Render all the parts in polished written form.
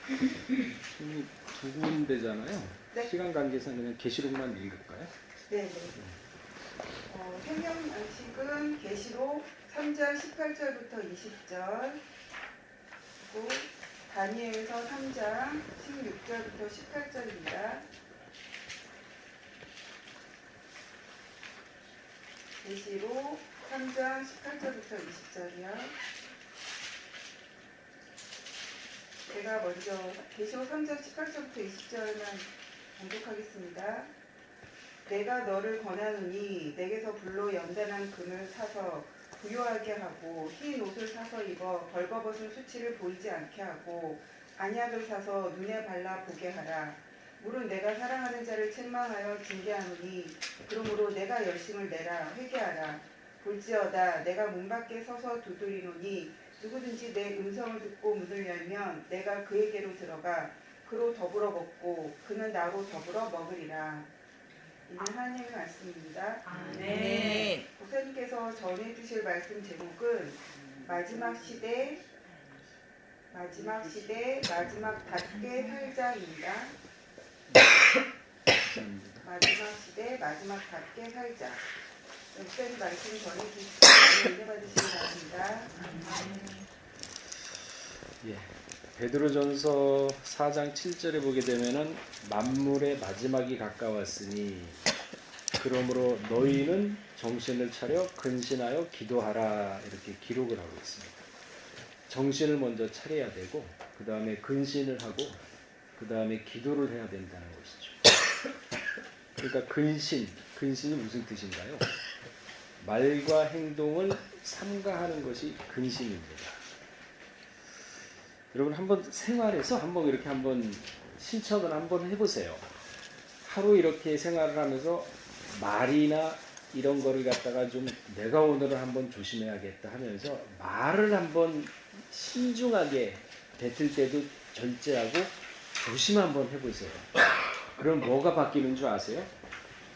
두 군데잖아요. 네. 시간 관계상 그냥 계시록만 읽을까요? 네네. 생명 안식은 계시록 3장 18절부터 20절, 그리고 다니엘서 3장 16절부터 18절입니다. 계시록 3장 18절부터 20절이요. 제가 먼저 계시록 3장 18절부터 20절만 봉독하겠습니다. 내가 너를 권하노니 내게서 불로 연단한 금을 사서 부요하게 하고 흰 옷을 사서 입어 벌거벗은 수치를 보이지 않게 하고 안약을 사서 눈에 발라 보게 하라. 무릇 내가 사랑하는 자를 책망하여 징계하노니 그러므로 내가 열심을 내라. 회개하라. 볼지어다 내가 문 밖에 서서 두드리노니 누구든지 내 음성을 듣고 문을 열면 내가 그에게로 들어가 그로 더불어 먹고 그는 나로 더불어 먹으리라. 이는 하나님의 말씀입니다. 아멘. 목사님께서 전해주실 말씀 제목은 마지막 시대 마지막 닫게 살자입니다. 마지막 시대 마지막 닫게 살자. 목사님 말씀 전해주시고 은혜 받으시기 바랍니다. 예. 베드로전서 4장 7절에 보게 되면은 만물의 마지막이 가까웠으니 그러므로 너희는 정신을 차려 근신하여 기도하라 이렇게 기록을 하고 있습니다. 정신을 먼저 차려야 되고 그 다음에 근신을 하고 그 다음에 기도를 해야 된다는 것이죠. 그러니까 근신이 무슨 뜻인가요? 말과 행동을 삼가하는 것이 근신입니다. 여러분 한번 생활에서 한번 이렇게 한번 실천을 한번 해보세요. 하루 이렇게 생활을 하면서 말이나 이런 거를 갖다가 좀 내가 오늘은 한번 조심해야겠다 하면서 말을 한번 신중하게 뱉을 때도 절제하고 조심 한번 해보세요. 그럼 뭐가 바뀌는 줄 아세요?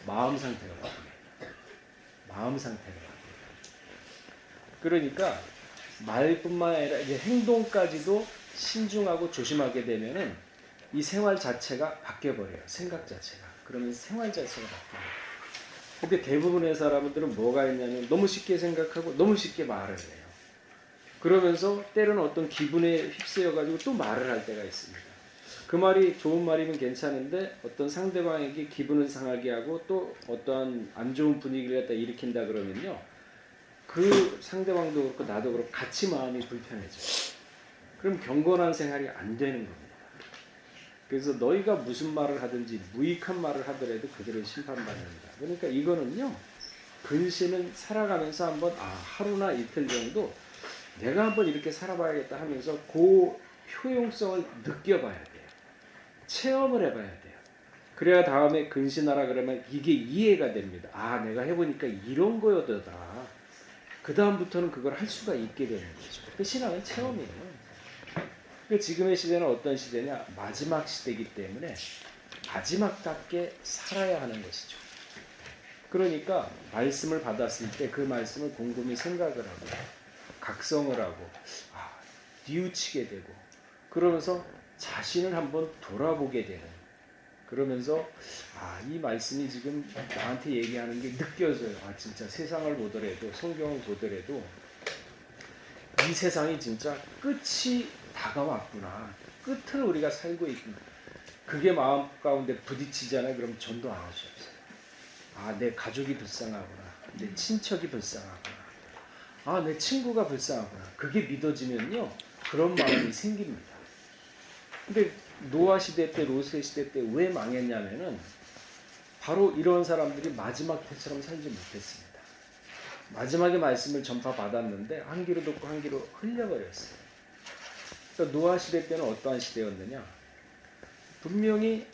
마음 상태가 바뀝니다. 마음 상태가 바뀝니다. 그러니까 말뿐만 아니라 이제 행동까지도 신중하고 조심하게 되면은 이 생활 자체가 바뀌어버려요. 생각 자체가. 그러면 생활 자체가 바뀌어요. 근데 대부분의 사람들은 뭐가 있냐면 너무 쉽게 생각하고 너무 쉽게 말을 해요. 그러면서 때로는 어떤 기분에 휩쓰여가지고 또 말을 할 때가 있습니다. 그 말이 좋은 말이면 괜찮은데 어떤 상대방에게 기분을 상하게 하고 또 어떠한 안 좋은 분위기를 갖다 일으킨다 그러면요. 그 상대방도 그렇고 나도 그렇고 같이 마음이 불편해져요. 그럼 경건한 생활이 안 되는 겁니다. 그래서 너희가 무슨 말을 하든지 무익한 말을 하더라도 그들은 심판받는다. 그러니까 이거는요. 근신은 살아가면서 한번 하루나 이틀 정도 내가 한번 이렇게 살아봐야겠다 하면서 그 효용성을 느껴봐야 돼요. 체험을 해봐야 돼요. 그래야 다음에 근신하라 그러면 이게 이해가 됩니다. 내가 해보니까 이런 거였더라. 그 다음부터는 그걸 할 수가 있게 되는 거죠. 그 신앙은 체험이에요. 지금의 시대는 어떤 시대냐? 마지막 시대이기 때문에 마지막답게 살아야 하는 것이죠. 그러니까 말씀을 받았을 때 그 말씀을 곰곰이 생각을 하고 각성을 하고 뉘우치게 되고 그러면서 자신을 한번 돌아보게 되는 그러면서 이 말씀이 지금 나한테 얘기하는 게 느껴져요. 진짜 세상을 보더라도 성경을 보더라도 이 세상이 진짜 끝이 다가왔구나. 끝을 우리가 살고 있구나. 그게 마음 가운데 부딪히잖아요. 그럼 전도 안 할 수 없어요. 내 가족이 불쌍하구나. 내 친척이 불쌍하구나. 내 친구가 불쌍하구나. 그게 믿어지면요. 그런 마음이 생깁니다. 근데 노아 시대 때, 롯의 시대 때 왜 망했냐면은 바로 이런 사람들이 마지막 때처럼 살지 못했습니다. 마지막에 말씀을 전파받았는데 한 귀로 듣고 한 귀로 흘려버렸어요. 그러니까 노아 시대 때는 어떠한 시대였느냐? 분명히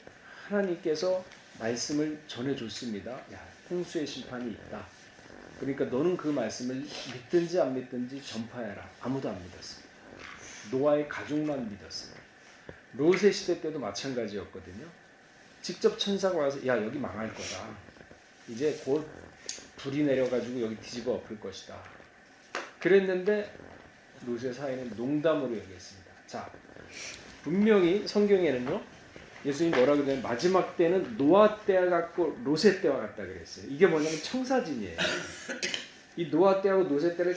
하나님께서 말씀을 전해줬습니다. 홍수의 심판이 있다. 그러니까 너는 그 말씀을 믿든지 안 믿든지 전파해라. 아무도 안 믿었습니다. 노아의 가족만 믿었어요. 롯의 시대 때도 마찬가지였거든요. 직접 천사가 와서 여기 망할 거다. 이제 곧 불이 내려가지고 여기 뒤집어 엎을 것이다. 그랬는데 롯의 사이는 농담으로 여겼습니다. 자, 분명히 성경에는요, 예수님이 뭐라 그러냐면 마지막 때는 노아 때와 같고 로세 때와 같다 그랬어요. 이게 뭐냐면 청사진이에요. 이 노아 때하고 로세 때를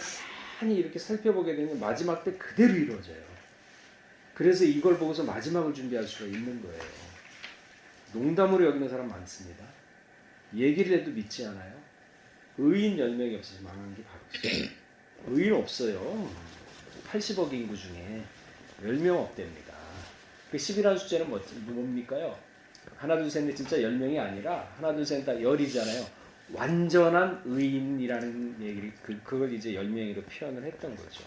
가만히 이렇게 살펴보게 되면 마지막 때 그대로 이루어져요. 그래서 이걸 보고서 마지막을 준비할 수가 있는 거예요. 농담으로 여기는 사람 많습니다. 얘기를 해도 믿지 않아요. 의인 10명이 없어서 망한 게 바로 있어요. 의인 없어요. 80억 인구 중에 10명 없답니다. 그 10이라는 숫자는 뭡니까요? 하나 둘 셋 넷 진짜 10명이 아니라 하나 둘 셋 다 10이잖아요. 완전한 의인이라는 얘기를 그걸 이제 10명으로 표현을 했던 거죠.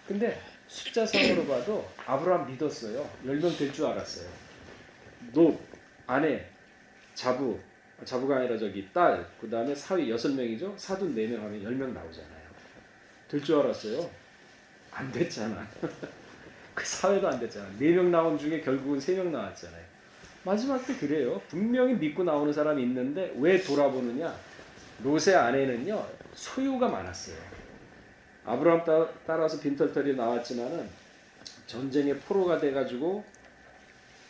근데 숫자상으로 봐도 아브라함 믿었어요. 10명 될 줄 알았어요. 노, 아내, 자부가 아니라 딸, 그 다음에 사위 6명이죠. 사돈 4명 하면 10명 나오잖아요. 될 줄 알았어요. 안 됐잖아. 그 사회도 안 됐잖아. 4명 나온 중에 결국은 3명 나왔잖아요. 마지막 때 그래요. 분명히 믿고 나오는 사람이 있는데 왜 돌아보느냐? 롯의 아내는요, 소유가 많았어요. 아브라함 따라서 빈털털이 나왔지만은 전쟁에 포로가 돼가지고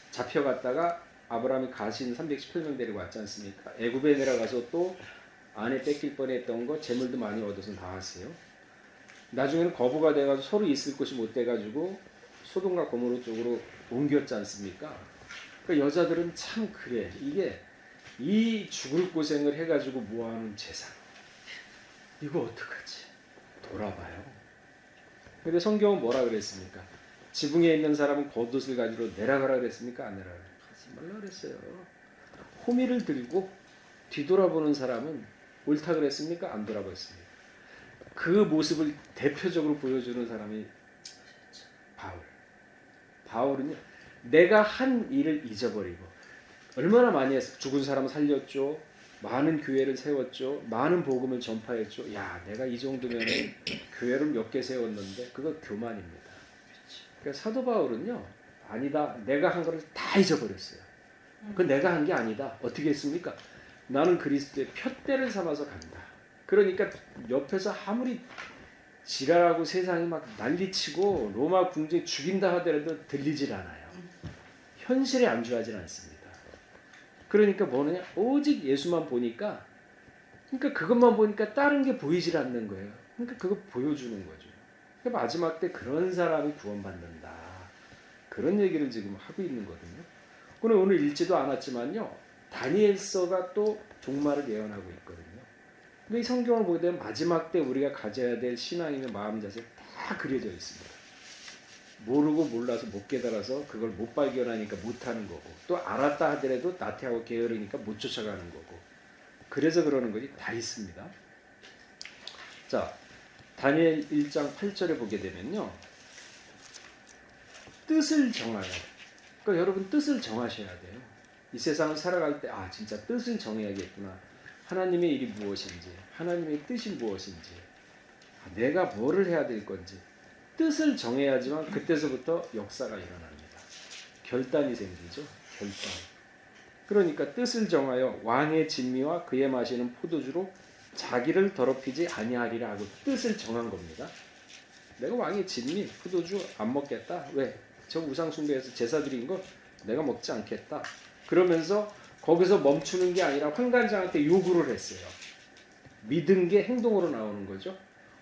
잡혀갔다가 아브라함이 가신 318명 데리고 왔지 않습니까? 애굽에 내려가서 또 아내 뺏길 뻔했던 거 재물도 많이 얻어서 나왔어요. 나중에는 거부가 돼가지고 서로 있을 곳이 못 돼가지고 소돔과 고모로 쪽으로 옮겼지 않습니까? 그 여자들은 참 그래. 이게 이 죽을 고생을 해가지고 모아놓은 재산. 이거 어떡하지? 돌아봐요. 근데 성경은 뭐라 그랬습니까? 지붕에 있는 사람은 겉옷을 가지러 내려가라 그랬습니까? 안 내려가라. 가지 말라 그랬어요. 호미를 들고 뒤돌아보는 사람은 옳다 그랬습니까? 안 돌아봤습니까? 그 모습을 대표적으로 보여주는 사람이 바울은요, 내가 한 일을 잊어버리고 얼마나 많이 했어. 죽은 사람 살렸죠. 많은 교회를 세웠죠. 많은 복음을 전파했죠. 야, 내가 이 정도면 교회를 몇 개 세웠는데 그거 교만입니다. 그러니까 사도 바울은요, 아니다. 내가 한 거를 다 잊어버렸어요. 그건 내가 한 게 아니다. 어떻게 했습니까? 나는 그리스도의 푯대를 삼아서 간다. 그러니까 옆에서 아무리 지랄하고 세상이 막 난리치고 로마 궁정이 죽인다 하더라도 들리질 않아요. 현실에 안주하지 않습니다. 그러니까 뭐느냐? 오직 예수만 보니까, 그러니까 그것만 보니까 다른 게 보이질 않는 거예요. 그러니까 그거 보여주는 거죠. 그러니까 마지막 때 그런 사람이 구원받는다. 그런 얘기를 지금 하고 있는 거거든요. 오늘 읽지도 않았지만요, 다니엘서가 또 종말을 예언하고 있거든요. 근데 이 성경을 보게 되면 마지막 때 우리가 가져야 될 신앙이나 마음 자세 다 그려져 있습니다. 모르고 몰라서 못 깨달아서 그걸 못 발견하니까 못하는 거고, 또 알았다 하더라도 나태하고 게으르니까 못 쫓아가는 거고, 그래서 그러는 것이 다 있습니다. 자, 다니엘 1장 8절에 보게 되면요, 뜻을 정하라. 그러니까 여러분 뜻을 정하셔야 돼요. 이 세상을 살아갈 때 진짜 뜻을 정해야겠구나. 하나님의 일이 무엇인지, 하나님의 뜻이 무엇인지, 내가 뭐를 해야 될 건지 뜻을 정해야지만 그때서부터 역사가 일어납니다. 결단이 생기죠. 결단. 그러니까 뜻을 정하여 왕의 진미와 그의 마시는 포도주로 자기를 더럽히지 아니하리라 하고 뜻을 정한 겁니다. 내가 왕의 진미, 포도주 안 먹겠다. 왜? 저 우상 숭배에서 제사 드린 거 내가 먹지 않겠다. 그러면서 거기서 멈추는 게 아니라 환관장한테 요구를 했어요. 믿은 게 행동으로 나오는 거죠.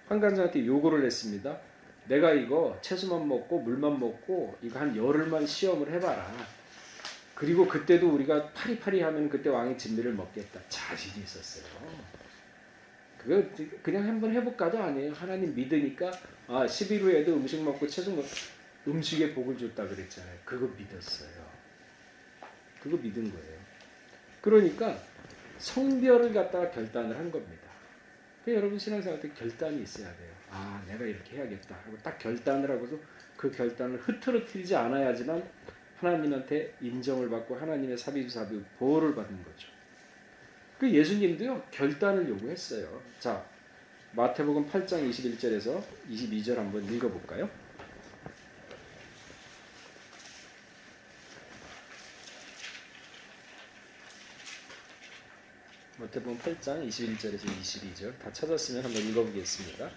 환관장한테 요구를 했습니다. 내가 이거 채소만 먹고 물만 먹고 이거 한 열흘만 시험을 해봐라. 그리고 그때도 우리가 파리파리 하면 그때 왕의 진미를 먹겠다. 자신이 있었어요. 그거 그냥 한번 해볼까도 아니에요. 하나님 믿으니까 10일 후에도 음식 먹고 채소 먹고 음식에 복을 줬다 그랬잖아요. 그거 믿었어요. 그거 믿은 거예요. 그러니까 성별을 갖다가 결단을 한 겁니다. 그러니까 여러분 신앙생활 때 결단이 있어야 돼요. 내가 이렇게 해야겠다 하고 딱 결단을 하고서 그 결단을 흐트러뜨리지 않아야지만 하나님한테 인정을 받고 하나님의 사비사비 보호를 받는 거죠. 그 예수님도요 결단을 요구했어요. 자, 마태복음 8장 21절에서 22절 한번 읽어볼까요? 마태복음 8장 21절에서 22절 다 찾았으면 한번 읽어보겠습니다.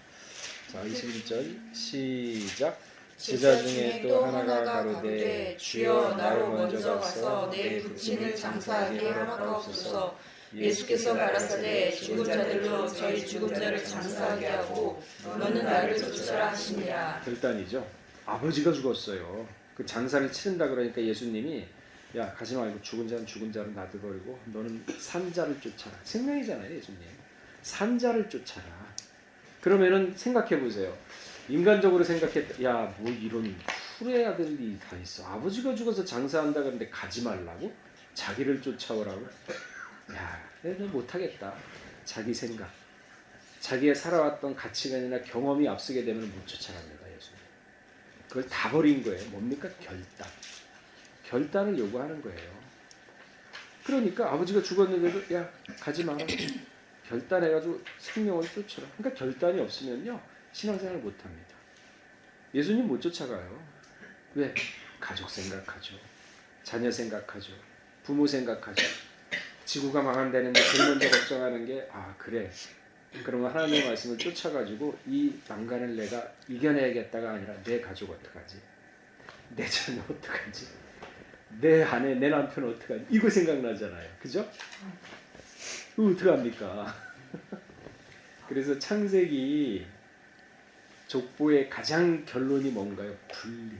자, 21절 시작. 제자 중에 또 하나가 가로되 주여 나로 먼저 가서 내 부친을 장사하게 허락하옵소서. 예수께서 가라사대 죽은 자들로 저희 죽은 자를 장사하게 하고 너는 나를 쫓으라 하시니라. 결단이죠. 아버지가 죽었어요. 그 장사를 치른다 그러니까 예수님이 야 가지 말고 죽은 자는 죽은 자로 놔둬버리고 너는 산 자를 쫓아라. 생명이잖아요 예수님. 산 자를 쫓아라. 그러면은 생각해 보세요. 인간적으로 생각했다. 야 뭐 이런 후레 아들이 다 있어. 아버지가 죽어서 장사한다 그러는데 가지 말라고? 자기를 쫓아오라고? 야 얘는 못하겠다. 자기 생각. 자기의 살아왔던 가치관이나 경험이 앞서게 되면 못 쫓아갑니다. 예수님. 그걸 다 버린 거예요. 뭡니까? 결단. 결단을 요구하는 거예요. 그러니까 아버지가 죽었는데도 야 가지 마라. 결단해가지고 생명을 쫓으라. 그러니까 결단이 없으면요 신앙생활을 못합니다. 예수님 못 쫓아가요. 왜? 가족 생각하죠. 자녀 생각하죠. 부모 생각하죠. 지구가 망한다는데 제일 먼저 걱정하는 게 아 그래. 그러면 하나님의 말씀을 쫓아가지고 이 난간을 내가 이겨내야겠다가 아니라 내 가족 어떡하지? 내 자녀 어떡하지? 내 아내, 내 남편 어떡하지? 이거 생각나잖아요. 그죠? 이거 어떡합니까? 그래서 창세기 족보의 가장 결론이 뭔가요? 분리.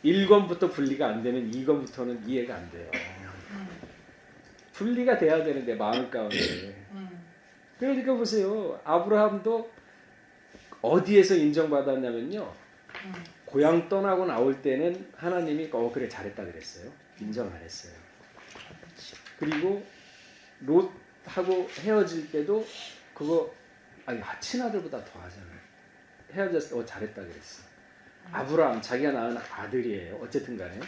1권부터 분리가 안 되면 2권부터는 이해가 안 돼요. 분리가 돼야 되는데 마음 가운데. 그러니까 보세요. 아브라함도 어디에서 인정받았냐면요. 고향 떠나고 나올 때는 하나님이 그래 잘했다 그랬어요. 인정 안 했어요. 그리고 롯하고 헤어질 때도 그거 아니 친아들보다 더 하잖아요. 헤어졌을 때 잘했다 그랬어. 아브라함 자기가 낳은 아들이에요. 어쨌든 간에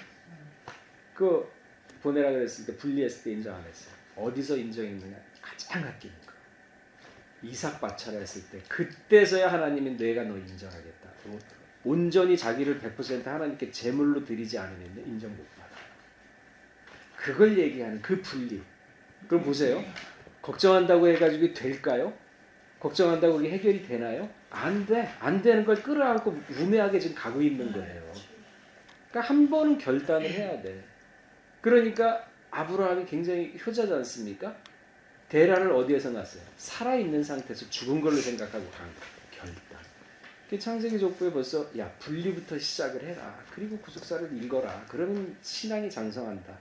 그 보내라 그랬을 때 분리했을 때 인정 안 했어요. 어디서 인정했느냐? 가장 아끼는 거. 이삭 바쳐라 했을 때 그때서야 하나님이 내가 너 인정하겠다. 온전히 자기를 100% 하나님께 제물로 드리지 않으면 인정 못 받아. 그걸 얘기하는 그 분리. 그럼 보세요. 걱정한다고 해가지고 될까요? 걱정한다고 그게 해결이 되나요? 안 돼. 안 되는 걸 끌어안고 우매하게 지금 가고 있는 거예요. 그러니까 한 번은 결단을 해야 돼. 그러니까 아브라함이 굉장히 효자지 않습니까? 데라를 어디에서 낳았어요? 살아있는 상태에서 죽은 걸로 생각하고 간 결단. 창세기 족보에 벌써 야 분리부터 시작을 해라. 그리고 구속사를 읽어라. 그러면 신앙이 장성한다.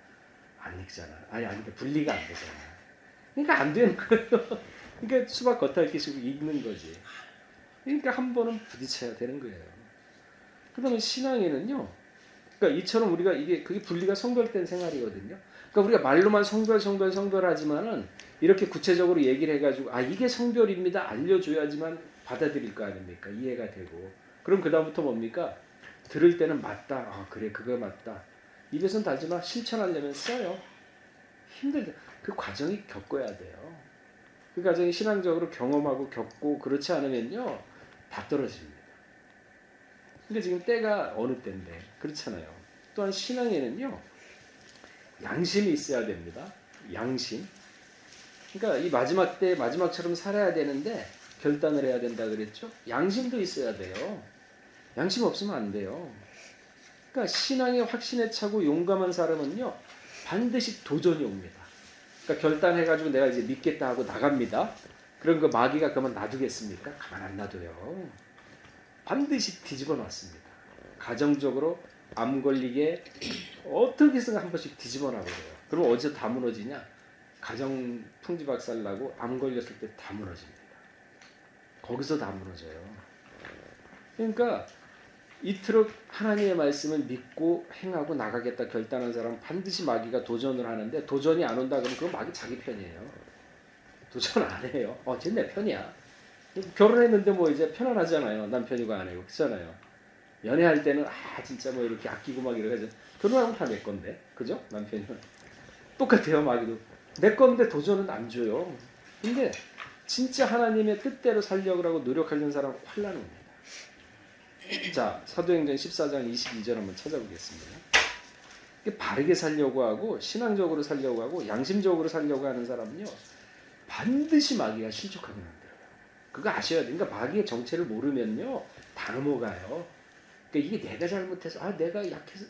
안 읽잖아. 아니 분리가 안 되잖아. 그러니까 안 되는 거예요. 그러니까 수박 겉핥기식으로 읽는 거지. 그러니까 한 번은 부딪혀야 되는 거예요. 그다음에 신앙에는요. 그러니까 이처럼 우리가 그게 분리가 성별된 생활이거든요. 그러니까 우리가 말로만 성별하지만은 이렇게 구체적으로 얘기를 해가지고 이게 성별입니다. 알려줘야지만 받아들일 거 아닙니까? 이해가 되고. 그럼 그 다음부터 뭡니까? 들을 때는 맞다. 그래 그거 맞다. 입에서는 다지만 실천하려면 써요. 힘들다. 그 과정이 겪어야 돼요. 그 과정이 신앙적으로 경험하고 겪고 그렇지 않으면요. 다 떨어집니다. 근데 지금 때가 어느 때인데 그렇잖아요. 또한 신앙에는요. 양심이 있어야 됩니다. 양심. 그러니까 이 마지막 때 마지막처럼 살아야 되는데 결단을 해야 된다 그랬죠. 양심도 있어야 돼요. 양심 없으면 안 돼요. 그러니까 신앙의 확신에 차고 용감한 사람은요. 반드시 도전이 옵니다. 그러니까 결단해가지고 내가 이제 믿겠다 하고 나갑니다. 그럼 그 마귀가 그만 놔두겠습니까? 가만 안 놔둬요. 반드시 뒤집어 놨습니다. 가정적으로 암 걸리게 어떻게 해서 한 번씩 뒤집어 놔버려요. 그럼 어디서 다 무너지냐? 가정 풍지박살 나고 암 걸렸을 때 다 무너집니다. 거기서 다 무너져요. 그러니까 이토록 하나님의 말씀을 믿고 행하고 나가겠다 결단한 사람은 반드시 마귀가 도전을 하는데 도전이 안 온다 그러면 그건 마귀 자기 편이에요. 도전 안 해요. 쟤 내 편이야. 결혼했는데 뭐 이제 편안하잖아요. 남편이고 아내고 그렇잖아요. 연애할 때는 진짜 뭐 이렇게 아끼고 막 이래가지고 결혼하면 다 내 건데 그죠? 남편이면 똑같아요. 마귀도 내 건데 도전은 안 줘요. 근데 진짜 하나님의 뜻대로 살려고 하고 노력하려는 사람은 환난 옵니다. 자, 사도행전 14장 22절 한번 찾아보겠습니다. 바르게 살려고 하고 신앙적으로 살려고 하고 양심적으로 살려고 하는 사람은요. 반드시 마귀가 실족하게 만들어요. 그거 아셔야 돼요. 그러니까 마귀의 정체를 모르면요. 다 넘어가요. 그러니까 그러니까 이게 내가 잘못해서 내가 약해서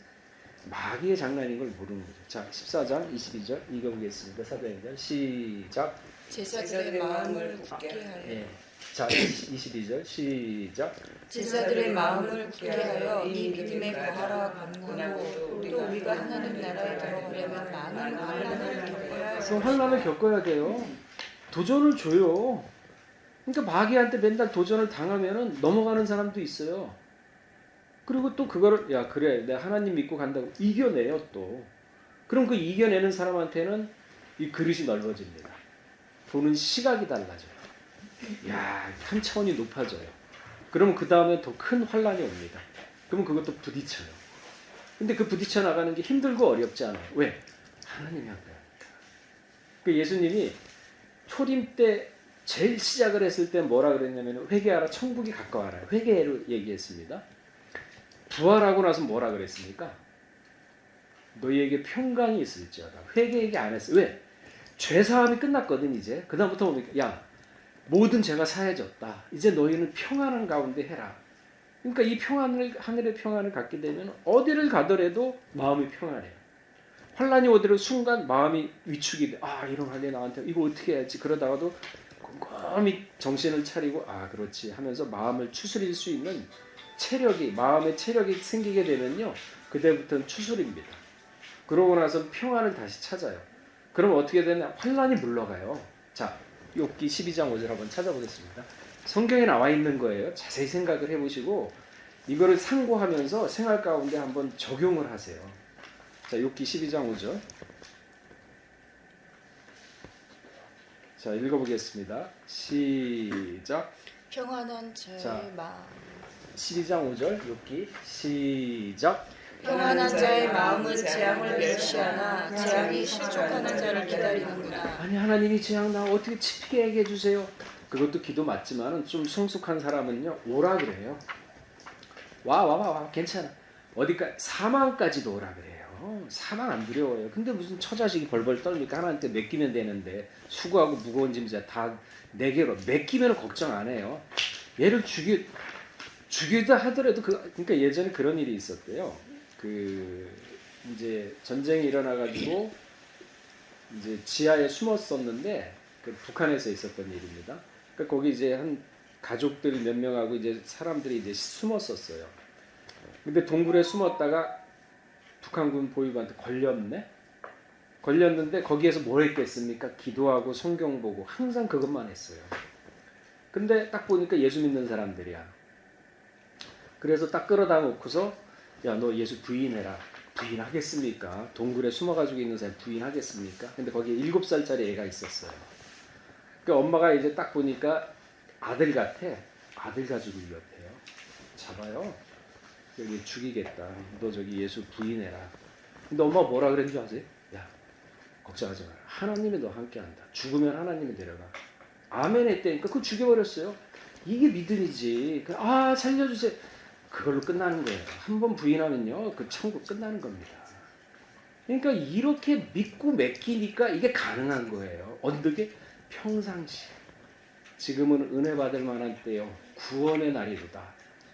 마귀의 장난인 걸 모르는 거죠. 자, 14장 22절 읽어보겠습니다. 사도행전 시작. 제자들의 마음을 굳게 하여 예. 자, 22절 시작. 제자들의 마음을 굳게 하여 이 믿음에 거하라 권하고 또 우리가 하나님 나라에 들어가려면 많은 환난을 겪어야 그래서 환난을 겪어야 돼요. 도전을 줘요. 그러니까 마귀한테 맨날 도전을 당하면은 넘어가는 사람도 있어요. 그리고 또 그거를 야 그래 내가 하나님 믿고 간다고 이겨내요 또. 그럼 그 이겨내는 사람한테는 이 그릇이 넓어집니다. 보는 시각이 달라져요. 야, 한 차원이 높아져요. 그러면 그 다음에 더 큰 환난이 옵니다. 그러면 그것도 부딪혀요. 근데 그 부딪혀 나가는 게 힘들고 어렵지 않아요. 왜? 하나님이 한 거야. 그 예수님이 초림 때 제일 시작을 했을 때 뭐라 그랬냐면 회개하라 천국이 가까워라. 회개를 얘기했습니다. 부활하고 나서 뭐라 그랬습니까? 너희에게 평강이 있을지어다. 회개 얘기 안 했어요. 왜? 죄사함이 끝났거든 이제. 그 다음부터 뭡니까? 야 모든 죄가 사해졌다. 이제 너희는 평안한 가운데 해라. 그러니까 이 하늘의 평안을 갖게 되면 어디를 가더라도 마음이 평안해요. 환란이 오더라도 순간 마음이 위축이 돼. 이런 환란이 나한테 이거 어떻게 해야지. 그러다가도 곰곰이 정신을 차리고 그렇지 하면서 마음을 추스릴 수 있는 마음의 체력이 생기게 되면요. 그때부터는 추스립니다. 그러고 나서 평안을 다시 찾아요. 그럼 어떻게 되냐? 환란이 물러가요. 자, 욥기 12장 5절 한번 찾아보겠습니다. 성경에 나와 있는 거예요. 자세히 생각을 해보시고 이거를 상고하면서 생활 가운데 한번 적용을 하세요. 자, 욥기 12장 5절. 자, 읽어보겠습니다. 시작. 평안한 자의 자. 마음 12장 5절 욥기 시작. 평안한 자의 마음은 재앙을 멸시하나 재앙이 실족하는 자를 기다리는구나. 아니 하나님이 재앙 나 어떻게 치피게 하게 해주세요. 그것도 기도 맞지만 좀 성숙한 사람은요 오라 그래요. 와 괜찮아. 어디까 사망까지도 오라 그래요. 사망 안 두려워요. 근데 무슨 처자식이 벌벌 떨니까 하나님께 맡기면 되는데 수고하고 무거운 짐자 다 내게로 맡기면 걱정 안 해요. 얘를 죽이다 하더라도 그러니까 예전에 그런 일이 있었대요. 이제 전쟁이 일어나가지고 이제 지하에 숨었었는데 북한에서 있었던 일입니다. 그러니까 거기 이제 한 가족들 몇 명하고 이제 사람들이 이제 숨었었어요. 근데 동굴에 숨었다가 북한군 보위관한테 걸렸는데 거기에서 뭘 했겠습니까? 기도하고 성경 보고 항상 그것만 했어요. 근데 딱 보니까 예수 믿는 사람들이야. 그래서 딱 끌어다 놓고서 야, 너 예수 부인해라. 부인하겠습니까? 동굴에 숨어가지고 있는 사람 부인하겠습니까? 근데 거기에 7살짜리 애가 있었어요. 그 엄마가 이제 딱 보니까 아들 같아. 아들 가지고 이겼대요. 잡아요. 여기 죽이겠다. 너 저기 예수 부인해라. 근데 엄마가 뭐라 그랬는 줄 아세요? 야, 걱정하지 마라. 하나님이 너 함께한다. 죽으면 하나님이 데려가. 아멘 했다니까 그거 죽여버렸어요. 이게 믿음이지. 살려주세요. 그걸로 끝나는 거예요. 한번 부인하면요, 그 천국 끝나는 겁니다. 그러니까 이렇게 믿고 맡기니까 이게 가능한 거예요. 어떻게? 평상시. 지금은 은혜 받을 만한 때요. 구원의 날이로다.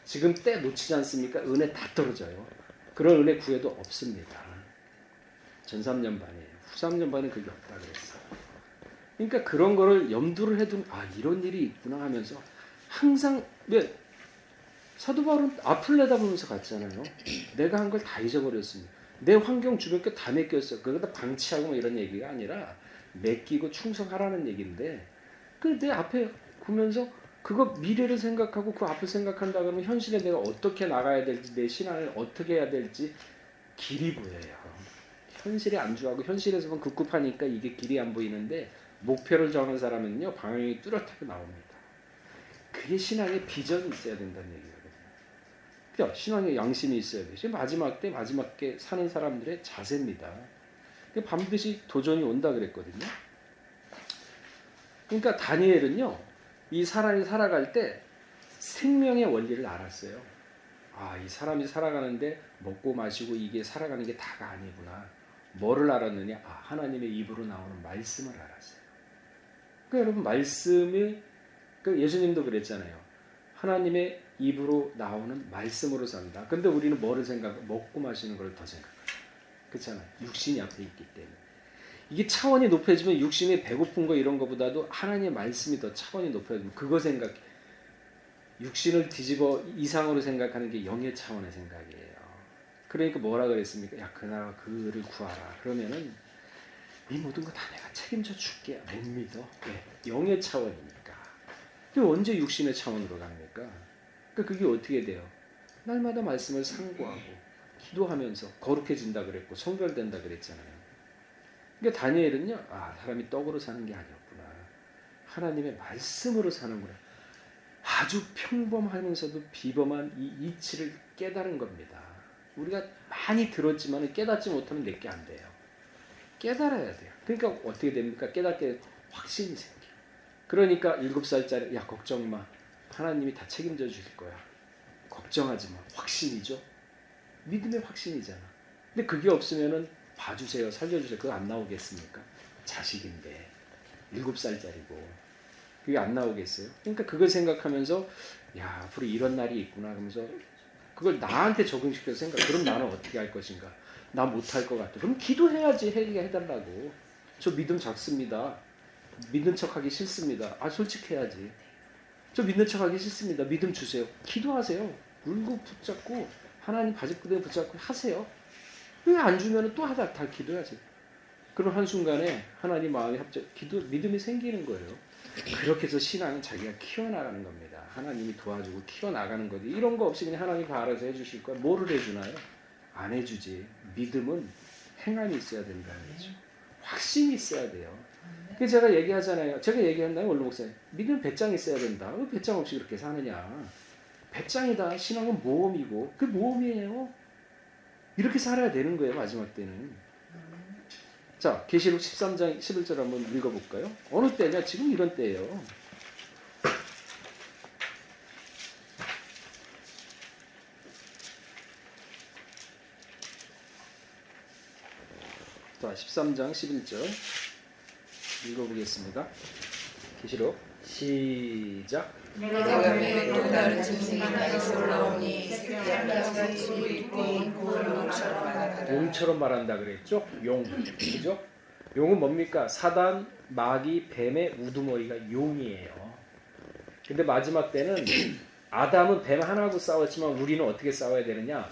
지금 때 놓치지 않습니까? 은혜 다 떨어져요. 그런 은혜 구해도 없습니다. 전 3년반이에요. 후 3년반은 그게 없다 그랬어요. 그러니까 그런 거를 염두를 해둔 이런 일이 있구나 하면서 항상 왜 사도 바울은 앞을 내다보면서 갔잖아요. 내가 한 걸 다 잊어버렸습니다. 내 환경 주변 게 다 맡겼어요. 그거다 방치하고 뭐 이런 얘기가 아니라 맡기고 충성하라는 얘기인데 내 앞에 보면서 그거 미래를 생각하고 그 앞을 생각한다 그러면 현실에 내가 어떻게 나가야 될지 내 신앙을 어떻게 해야 될지 길이 보여요. 현실에 안주하고 현실에서만 급급하니까 이게 길이 안 보이는데 목표를 정한 사람은요 방향이 뚜렷하게 나옵니다. 그게 신앙의 비전이 있어야 된다는 얘기거든요. 그러니까 신앙의 양심이 있어야 돼요. 마지막 때 사는 사람들의 자세입니다. 반드시 도전이 온다 그랬거든요. 그러니까 다니엘은요 이 사람이 살아갈 때 생명의 원리를 알았어요. 이 사람이 살아가는데 먹고 마시고 이게 살아가는 게 다가 아니구나. 뭐를 알았느냐? 하나님의 입으로 나오는 말씀을 알았어요. 그러니까 여러분 말씀이 예수님도 그랬잖아요. 하나님의 입으로 나오는 말씀으로 산다. 근데 우리는 뭐를 먹고 마시는 걸 더 생각해요. 그렇잖아요. 육신이 앞에 있기 때문에. 이게 차원이 높아지면 육신의 배고픈 거 이런 거보다도 하나님의 말씀이 더 차원이 높아지면 그거 생각해. 육신을 뒤집어 이상으로 생각하는 게 영의 차원의 생각이에요. 그러니까 뭐라 그랬습니까? 야, 그 나라 그를 구하라. 그러면은 이 모든 거 다 내가 책임져 줄게. 못 믿어. 왜? 영의 차원이니까. 근데 언제 육신의 차원으로 갑니까? 그러니까 그게 어떻게 돼요? 날마다 말씀을 상고하고 기도하면서 거룩해진다 그랬고 성결된다 그랬잖아요. 그러니까 다니엘은요, 사람이 떡으로 사는 게 아니었구나. 하나님의 말씀으로 사는구나. 아주 평범하면서도 비범한 이 이치를 깨달은 겁니다. 우리가 많이 들었지만 깨닫지 못하면 내게 안 돼요. 깨달아야 돼요. 그러니까 어떻게 됩니까? 깨닫게 확신이 생겨요. 그러니까 7살짜리, 야, 걱정 마. 하나님이 다 책임져 주실 거야. 걱정하지 마. 확신이죠. 믿음의 확신이잖아. 근데 그게 없으면은 봐주세요. 살려주세요. 그거 안 나오겠습니까? 자식인데 7살짜리고 그게 안 나오겠어요? 그러니까 그걸 생각하면서 야, 앞으로 이런 날이 있구나 하면서 그걸 나한테 적응시켜서 생각. 그럼 나는 어떻게 할 것인가? 나 못할 것 같아. 그럼 기도해야지. 해달라고. 저 믿음 작습니다. 믿는 척하기 싫습니다. 솔직해야지. 저 믿는 척하기 싫습니다. 믿음 주세요. 기도하세요. 울고 붙잡고 하나님 바지구덩이 붙잡고 하세요. 왜 안 주면 또 다 기도해야지. 그럼 한순간에 하나님 마음이 믿음이 생기는 거예요. 그렇게 해서 신앙은 자기가 키워나가는 겁니다. 하나님이 도와주고 키워나가는 거지. 이런 거 없이 그냥 하나님 다 알아서 해주실 거야. 뭐를 해주나요? 안 해주지. 믿음은 행함이 있어야 된다는 거죠. 확신이 있어야 돼요. 그래서 제가 얘기하잖아요. 제가 얘기했나요? 원로 목사님. 믿음 배짱이 있어야 된다. 왜 배짱 없이 그렇게 사느냐. 배짱이다. 신앙은 모험이고 그게 모험이에요. 이렇게 살아야 되는 거예요. 마지막 때는. 자, 계시록 13장 11절 한번 읽어볼까요? 어느 때냐? 지금 이런 때예요. 자, 13장 11절 읽어보겠습니다. 계시록 시작. 내가 밤에 또 다른 짐승이 나에서 올라오니 새끼한 젖이 있고 용처럼 말한다. 용처럼 말한다 그랬죠? 용, 그죠? 용은 뭡니까? 사단, 마귀, 뱀의 우두머리가 용이에요. 근데 마지막 때는 아담은 뱀 하나하고 싸웠지만 우리는 어떻게 싸워야 되느냐?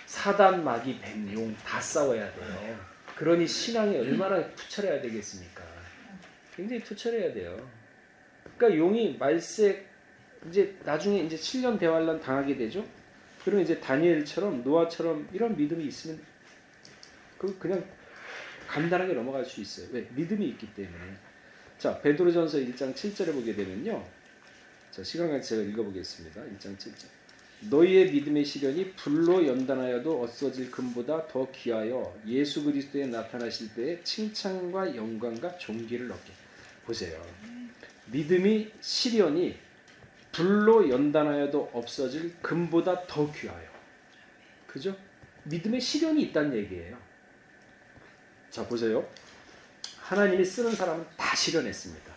사단, 마귀, 뱀, 용 다 싸워야 돼요. 그러니 신앙이 얼마나 투철해야 되겠습니까? 굉장히 투철해야 돼요. 그러니까 용이 말세 이제 나중에 이제 7년 대환란 당하게 되죠. 그러면 이제 다니엘처럼 노아처럼 이런 믿음이 있으면 그냥 간단하게 넘어갈 수 있어요. 왜? 믿음이 있기 때문에. 자, 베드로전서 1장 7절에 보게 되면요. 자, 시간 관계상 제가 읽어보겠습니다. 1장 7절. 너희의 믿음의 시련이 불로 연단하여도 없어질 금보다 더 귀하여 예수 그리스도에 나타나실 때에 칭찬과 영광과 존귀를 얻게. 보세요. 믿음이 시련이 불로 연단하여도 없어질 금보다 더 귀하여. 그죠? 믿음의 시련이 있다는 얘기예요. 자, 보세요. 하나님이 쓰는 사람은 다 시련했습니다.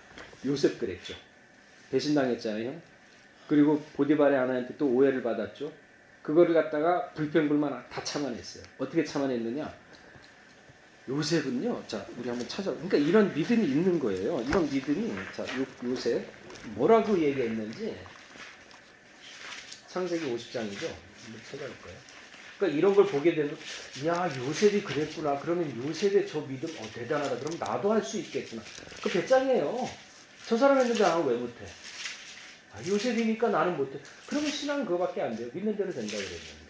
요셉 그랬죠. 배신당했잖아요. 형. 그리고 보디발의 아내한테 또 오해를 받았죠. 그거를 갖다가 불평불만 다 참아냈어요. 어떻게 참아냈느냐? 요셉은요. 자, 우리 한번 그러니까 이런 믿음이 있는 거예요. 이런 믿음이. 자, 요셉 뭐라고 얘기했는지 창세기 50장이죠. 한번 찾아볼 거예요. 그러니까 이런 걸 보게 되면 야, 요셉이 그랬구나. 그러면 요셉의 저 믿음 대단하다. 그럼 나도 할 수 있겠구나. 그 배짱이에요. 저 사람 했는데 나 왜 못해? 요셉이니까 나는 못해. 그러면 신앙은 그거밖에 안 돼요. 믿는 대로 된다 그랬는데.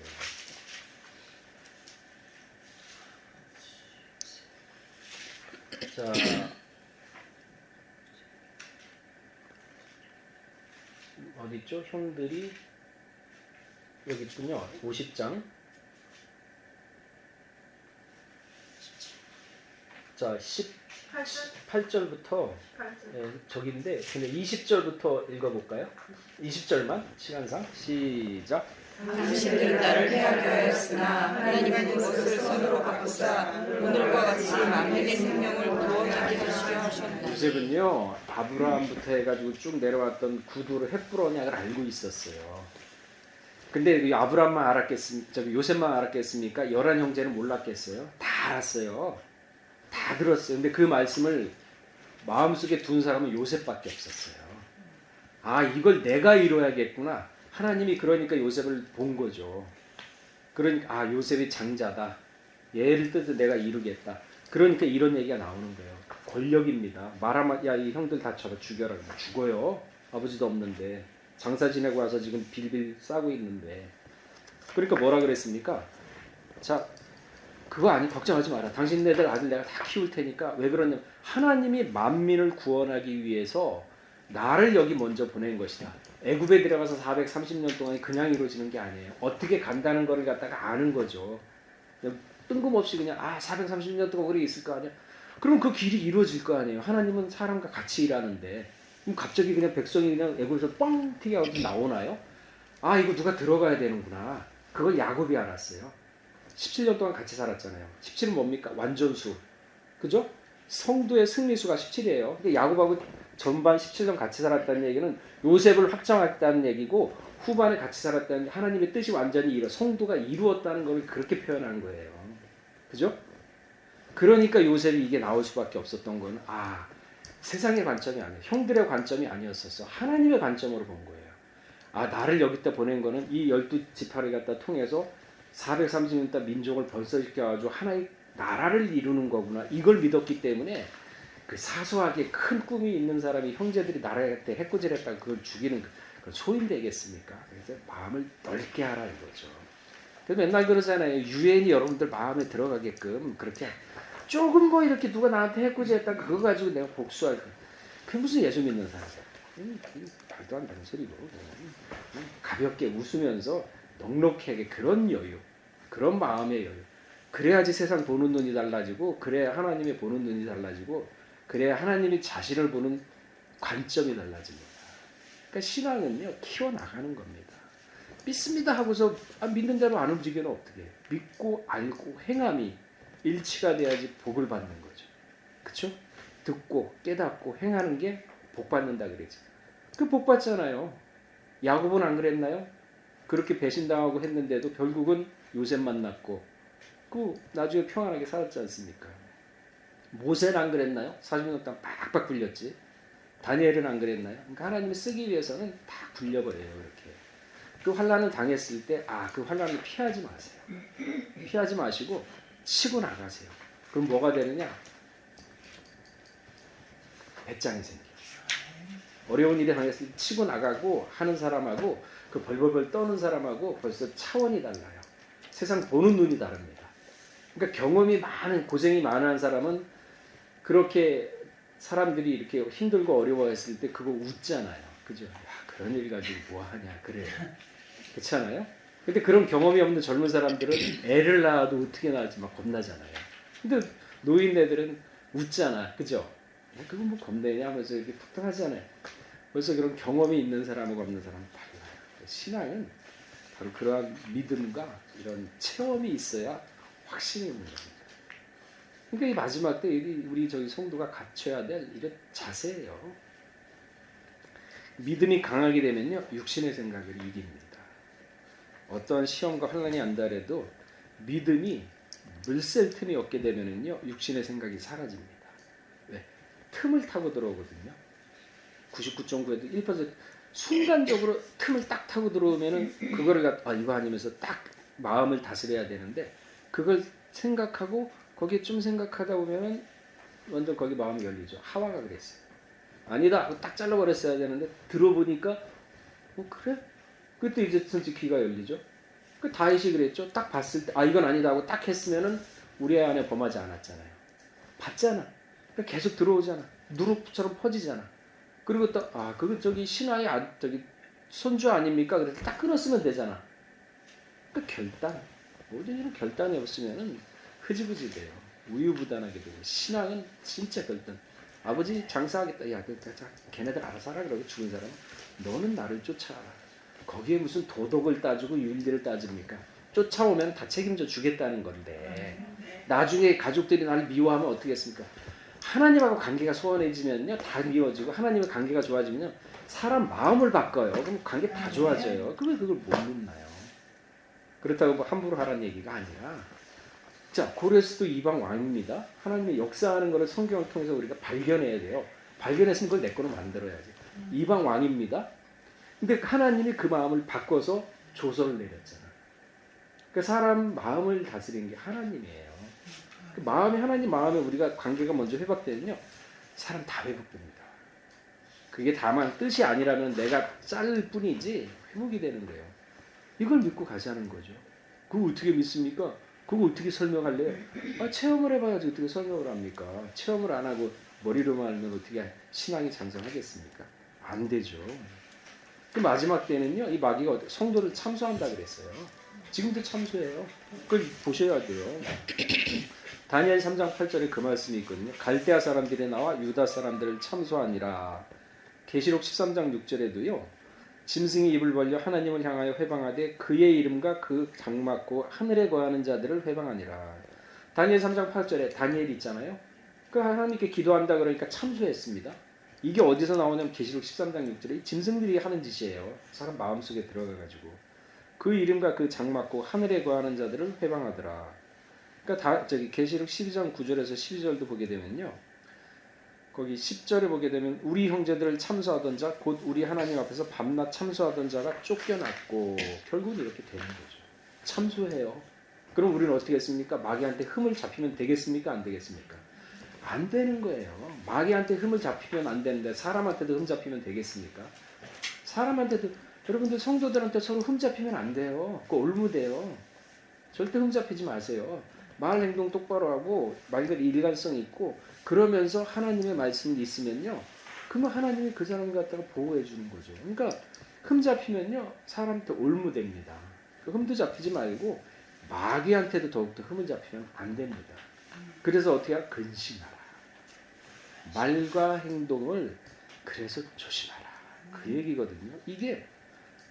자, 어디 있죠? 형들이 여기 있군요. 50장. 자, 8절부터 저기인데 근데 20절부터 읽어볼까요? 20절만 시간상 시작. 당신들은 나를 해하려 하였으나 하나님은 그것을 선으로 바꾸사 오늘과 같이 만민의 생명을 구원하게 하시려 하셨나니. 요셉은요 아브라함부터 해가지고 쭉 내려왔던 구두로 헷불 언약을 알고 있었어요. 근데 이 아브라함만 알았겠습니까? 저기 요셉만 알았겠습니까? 11 형제는 몰랐겠어요? 다 알았어요. 다 들었어요. 근데 그 말씀을 마음속에 둔 사람은 요셉밖에 없었어요. 아 이걸 내가 이뤄야겠구나. 하나님이 그러니까 요셉을 본 거죠. 그러니까 아 요셉이 장자다. 얘를 뜻을 내가 이루겠다. 그러니까 이런 얘기가 나오는 거예요. 권력입니다. 말하면 야 이 형들 다 잡아 죽여라. 죽어요. 아버지도 없는데 장사 지내고 와서 지금 빌빌 싸고 있는데. 그러니까 뭐라 그랬습니까? 자 그거 아니 걱정하지 마라. 당신네들 아들 내가 다 키울 테니까. 왜 그러냐면 하나님이 만민을 구원하기 위해서 나를 여기 먼저 보낸 것이다. 애굽에 들어가서 430년 동안 그냥 이루어지는 게 아니에요. 어떻게 간다는 거를 갖다가 아는 거죠. 뜬금없이 그냥 430년 동안 우리 있을 거 아니야. 그럼 그 길이 이루어질 거 아니에요. 하나님은 사람과 같이 일하는데 그럼 갑자기 그냥 백성이 그냥 애굽에서 뻥 튀겨 나오나요? 아 이거 누가 들어가야 되는구나. 그걸 야곱이 알았어요. 17년 동안 같이 살았잖아요. 17은 뭡니까? 완전수. 그죠? 성도의 승리수가 17이에요. 근데 야곱하고 전반 17년 같이 살았다는 얘기는 요셉을 확정했다는 얘기고 후반에 같이 살았다는 하나님의 뜻이 완전히 성도가 이루었다는 걸 그렇게 표현한 거예요. 그죠? 그러니까 요셉이 이게 나올 수밖에 없었던 건 세상의 관점이 아니에요. 형들의 관점이 아니었었어. 하나님의 관점으로 본 거예요. 나를 여기다 보낸 거는 이 12지파를 갖다 통해서 430년 동안 민족을 번성시켜가지고 하나의 나라를 이루는 거구나. 이걸 믿었기 때문에 그 사소하게 큰 꿈이 있는 사람이 형제들이 나라에 때 해코지했다고 그걸 죽이는 그건 소인되겠습니까? 그래서 마음을 넓게 하라 이거죠. 그래서 맨날 그러잖아요. 유엔이 여러분들 마음에 들어가게끔 그렇게 조금 뭐 이렇게 누가 나한테 해코지했다 그거 가지고 내가 복수할 그게 무슨 예수 믿는 사람이야. 말도 안 되는 소리고 가볍게 웃으면서 넉넉하게 그런 여유, 그런 마음의 여유. 그래야지 세상 보는 눈이 달라지고 그래야 하나님의 보는 눈이 달라지고 그래야 하나님이 자신을 보는 관점이 달라집니다. 그러니까 신앙은요 키워나가는 겁니다. 믿습니다 하고서 믿는 대로 안 움직이면 어떻게 해요? 믿고 알고 행함이 일치가 돼야지 복을 받는 거죠. 그렇죠? 듣고 깨닫고 행하는 게 복 받는다 그러죠. 그 복 받잖아요. 야곱은 안 그랬나요? 그렇게 배신당하고 했는데도 결국은 요셉 만났고 그 나중에 평안하게 살았지 않습니까? 모세는 안 그랬나요? 40년 동안 빡빡 굴렸지. 다니엘은 안 그랬나요? 그러니까 하나님이 쓰기 위해서는 다 굴려버려요. 이렇게. 그 환난을 당했을 때 그 환난을 피하지 마세요. 피하지 마시고 치고 나가세요. 그럼 뭐가 되느냐? 배짱이 생겨요. 어려운 일에 당했을 때 치고 나가고 하는 사람하고 그 벌벌벌 떠는 사람하고 벌써 차원이 달라요. 세상 보는 눈이 다릅니다. 그러니까 경험이 많은 고생이 많은 사람은 그렇게 사람들이 이렇게 힘들고 어려워했을 때 그거 웃잖아요. 그죠? 그런 일 가지고 뭐 하냐 그래요. 그렇잖아요. 근데 그런 경험이 없는 젊은 사람들은 애를 낳아도 어떻게 낳을지 막 겁나잖아요. 근데 노인네들은 웃잖아. 그죠? 그건 뭐 겁내냐 하면서 이렇게 툭툭하잖아요. 벌써 그런 경험이 있는 사람하고 없는 사람은 달라요. 신앙은 바로 그러한 믿음과 이런 체험이 있어야 확신이 오는 겁니다. 그러니까 이 마지막 때 우리 저희 성도가 갖춰야 될 이런 자세예요. 믿음이 강하게 되면요 육신의 생각을 이깁니다. 어떤 시험과 환난이 안다래도 믿음이 물샐 틈이 없게 되면은요 육신의 생각이 사라집니다. 왜? 틈을 타고 들어오거든요. 99.9에도 1% 순간적으로 틈을 딱 타고 들어오면은 그거를 이거 아니면서 딱 마음을 다스려야 되는데 그걸 생각하고 거기에 좀 생각하다 보면은 완전 거기 마음이 열리죠. 하와가 그랬어요. 아니다 딱 잘라버렸어야 되는데 들어보니까 그래? 그때 이제 솔직히 귀가 열리죠. 그 다윗이 그랬죠. 딱 봤을 때 이건 아니다 하고 딱 했으면은 우리 안에 범하지 않았잖아요. 봤잖아. 그러니까 계속 들어오잖아. 누룩처럼 퍼지잖아. 그리고 또 그거 저기 신하의 저기 손주 아닙니까? 그래서 딱 끊었으면 되잖아. 그 결단 모든 일은 결단이 없으면은 흐지부지 돼요. 우유부단하게 되고 신앙은 진짜 그랬던 아버지 장사하겠다. 야, 걔네들 알아서 하라 그러고 죽은 사람은 너는 나를 쫓아라. 거기에 무슨 도덕을 따지고 윤리를 따집니까? 쫓아오면 다 책임져 주겠다는 건데 나중에 가족들이 나를 미워하면 어떻게 했습니까? 하나님하고 관계가 소원해지면요 다 미워지고 하나님의 관계가 좋아지면요 사람 마음을 바꿔요. 그럼 관계 다 좋아져요. 그왜 그걸 못 묻나요? 그렇다고 뭐 함부로 하라는 얘기가 아니라 자 고레스도 이방 왕입니다. 하나님의 역사하는 것을 성경을 통해서 우리가 발견해야 돼요. 발견했으면 그걸 내 거로 만들어야지. 이방 왕입니다. 근데 하나님이 그 마음을 바꿔서 조서를 내렸잖아. 그 사람 마음을 다스리는 게 하나님이에요. 그 마음이 하나님 마음에 우리가 관계가 먼저 회복되면요 사람 다 회복됩니다. 그게 다만 뜻이 아니라면 내가 자를 뿐이지 회복이 되는 거예요. 이걸 믿고 가자는 거죠. 그거 어떻게 믿습니까? 그거 어떻게 설명할래요? 체험을 해봐야지 어떻게 설명을 합니까? 체험을 안 하고 머리로만 알면 어떻게 신앙이 장성하겠습니까? 안 되죠. 그 마지막 때는요 이 마귀가 성도를 참소한다 그랬어요. 지금도 참소해요. 그걸 보셔야 돼요. 다니엘 3장 8절에 그 말씀이 있거든요. 갈대아 사람들이 나와 유다 사람들을 참소하니라. 계시록 13장 6절에도요. 짐승이 입을 벌려 하나님을 향하여 회방하되 그의 이름과 그 장막고 하늘에 거하는 자들을 회방하니라. 다니엘 3장 8절에 다니엘 있잖아요. 그 하나님께 기도한다 그러니까 참소했습니다. 이게 어디서 나오냐면 계시록 13장 6절에 짐승들이 하는 짓이에요. 사람 마음속에 들어가가지고 그 이름과 그 장막고 하늘에 거하는 자들을 회방하더라. 그러니까 계시록 12장 9절에서 12절도 보게 되면요. 거기 10절에 보게 되면 우리 형제들을 참소하던 자 곧 우리 하나님 앞에서 밤낮 참소하던 자가 쫓겨났고 결국은 이렇게 되는 거죠. 참소해요. 그럼 우리는 어떻게 했습니까? 마귀한테 흠을 잡히면 되겠습니까? 안 되겠습니까? 안 되는 거예요. 마귀한테 흠을 잡히면 안 되는데 사람한테도 흠 잡히면 되겠습니까? 사람한테도 여러분들 성도들한테 서로 흠 잡히면 안 돼요. 그거 올무돼요. 절대 흠 잡히지 마세요. 말 행동 똑바로 하고 말들 일관성 있고 그러면서 하나님의 말씀이 있으면요. 그러면 하나님이 그 사람을 갖다가 보호해 주는 거죠. 그러니까 흠 잡히면요. 사람한테 올무됩니다. 흠도 잡히지 말고 마귀한테도 더욱더 흠을 잡히면 안 됩니다. 그래서 어떻게 하라? 근심하라. 말과 행동을 그래서 조심하라. 그 얘기거든요. 이게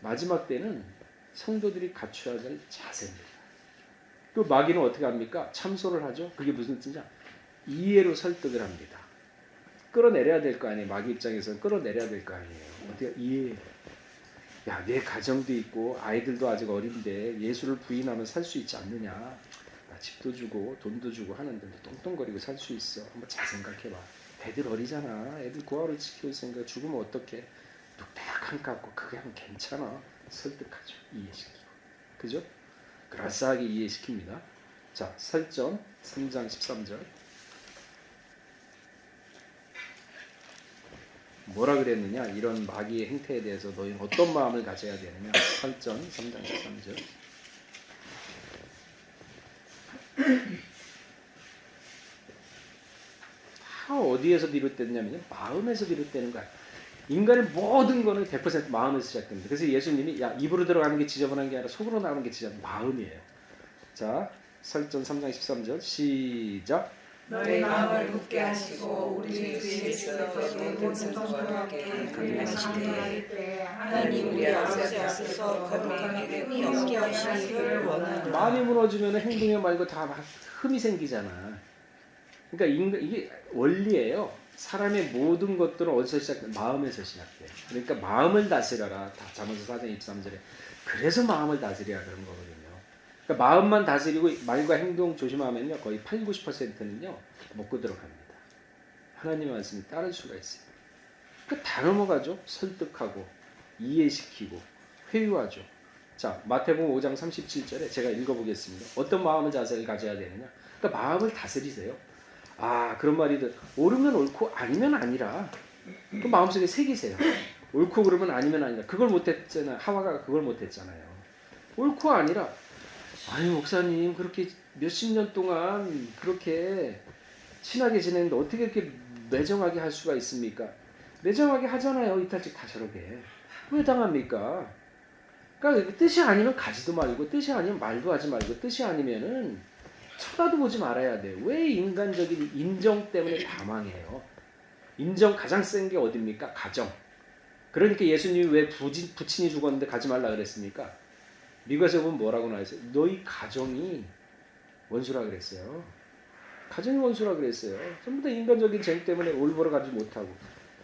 마지막 때는 성도들이 갖춰야 될 자세입니다. 그 마귀는 어떻게 합니까? 참소를 하죠. 그게 무슨 뜻이냐? 이해로 설득을 합니다. 끌어내려야 될 거 아니에요. 마귀 입장에서는 끌어내려야 될 거 아니에요. 어떻게 이해? 야, 내 가정도 있고 아이들도 아직 어린데 예수를 부인하면 살 수 있지 않느냐? 나 집도 주고 돈도 주고 하는데 똥똥거리고 살 수 있어. 한번 잘 생각해봐. 애들 어리잖아. 애들 구하러 지키고 있으니까 죽으면 어떡해? 뚝딱한 깎고 그게 하면 괜찮아. 설득하죠. 이해시키고. 그죠? 그럴싸하게 이해시킵니다. 자, 설정 3장 13절. 뭐라 그랬느냐? 이런 마귀의 행태에 대해서 너희는 어떤 마음을 가져야 되느냐? 설정 3장 13절. 다 어디에서 비롯됐냐면요. 마음에서 비롯되는 거야. 인간의 모든 거는 100% 마음에서 시작됩니다. 그래서 예수님이 야 입으로 들어가는 게 지저분한 게 아니라 속으로 나오는 게 지저분한 마음이에요. 자, 설전 3장 13절 시작. 너희 마음을 굳게 하시고 우리 주 예수께서 모든 성도에게 그리하시되 하나님 우리 아버지 앞에서 거룩함에 흠이 없게 하시기를 원하노라. 마음이 무너지면 행동에 말고 다 막 흠이 생기잖아. 그러니까 이게 원리예요. 사람의 모든 것들은 어디서 시작돼? 마음에서 시작돼. 그러니까 마음을 다스려라. 다 잠언서 4장 23절에. 그래서 마음을 다스려야 그런 거거든요. 그러니까 마음만 다스리고 말과 행동 조심하면요. 거의 80~90%는요. 먹고 들어갑니다. 하나님의 말씀이 따를 수가 있어요. 그러니까 다 넘어가죠. 설득하고 이해시키고 회유하죠. 자, 마태복음 5장 37절에 제가 읽어보겠습니다. 어떤 마음의 자세를 가져야 되느냐? 그러니까 마음을 다스리세요. 아, 그런 말이든 옳으면 옳고 아니면 아니라 그 마음속에 새기세요. 옳고 그러면 아니면 아니라. 그걸 못했잖아요. 하와가 그걸 못했잖아요. 옳고 아니라 아니 목사님 그렇게 몇십 년 동안 그렇게 친하게 지냈는데 어떻게 이렇게 매정하게 할 수가 있습니까? 매정하게 하잖아요. 이탈직 다 저렇게. 왜 당합니까? 그러니까 뜻이 아니면 가지도 말고 뜻이 아니면 말도 하지 말고 뜻이 아니면은 쳐다도 보지 말아야 돼요. 왜 인간적인 인정 때문에 다 망해요? 인정 가장 센 게 어딥니까? 가정. 그러니까 예수님이 왜 부친이 죽었는데 가지 말라 그랬습니까? 미국에서 보면 뭐라고 나와있어요? 너희 가정이 원수라 그랬어요. 가정이 원수라 그랬어요. 전부 다 인간적인 쟁 때문에 올바로 가지 못하고